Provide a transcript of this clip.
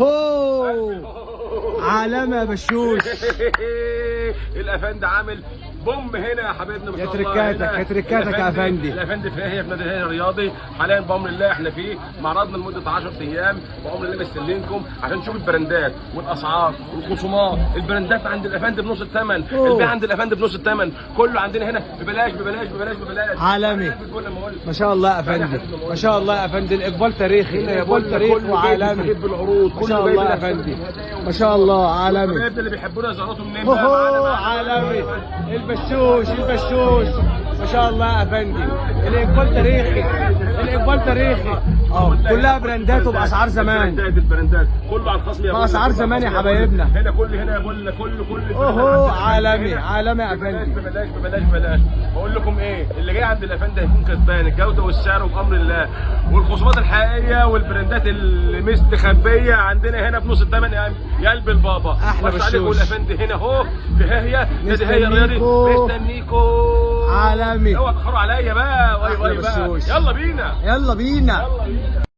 هو عالمي يا بشوش. الافندي عامل بوم هنا يا حبيبنا ما يا شاء الله. تركاتك يا تركاتك يا افندي. الافندي في هي في نادي الهلال الرياضي حاليا بامر الله. احنا فيه معرضنا لمده 10 ايام بامر الله مستنيينكم عشان نشوف البراندات والاسعار والخصومات. البراندات عند الافندي بنص الثمن، البيع عند الافندي بنص الثمن، كله عندنا هنا ببلاش ببلاش ببلاش ببلاش. عالمي ما شاء الله يا افندي، ما شاء الله يا افندي. الاقبال تاريخي، الاقبال تاريخي وعالمي ما شاء الله يا افندي، ما شاء الله عالمي. الشباب اللي بيحبونا يزغرطوا منين هو عالمي البشوش البشوش ما شاء الله يا افندي. الاقبال تاريخي، الاقبال تاريخي. كلها براندات وباسعار زمان. البراندات كله على الخصم يا باسعار زمان يا حبايبنا. هنا كل هنا يقول لك كل اوهو عالمي عالمي يا ببلاش افندي. ببلاش ببلاش ببلاش. بقول لكم ايه، اللي جاي عند الافندي هيكون كسبان. الجوده والسعر وبامر الله، والخصومات الحقيقيه والبراندات اللي مستخبيه عندنا هنا بنص الثمن يا قلب البابا. احلى بص عليكم بشوش. الافندي هنا اهو في هي نادي هي الرياضي مستنيكم. عالمي اوعى تخروا عليا بقى. واي أحلى واي بقى. بشوش. يلا بينا يلا بينا.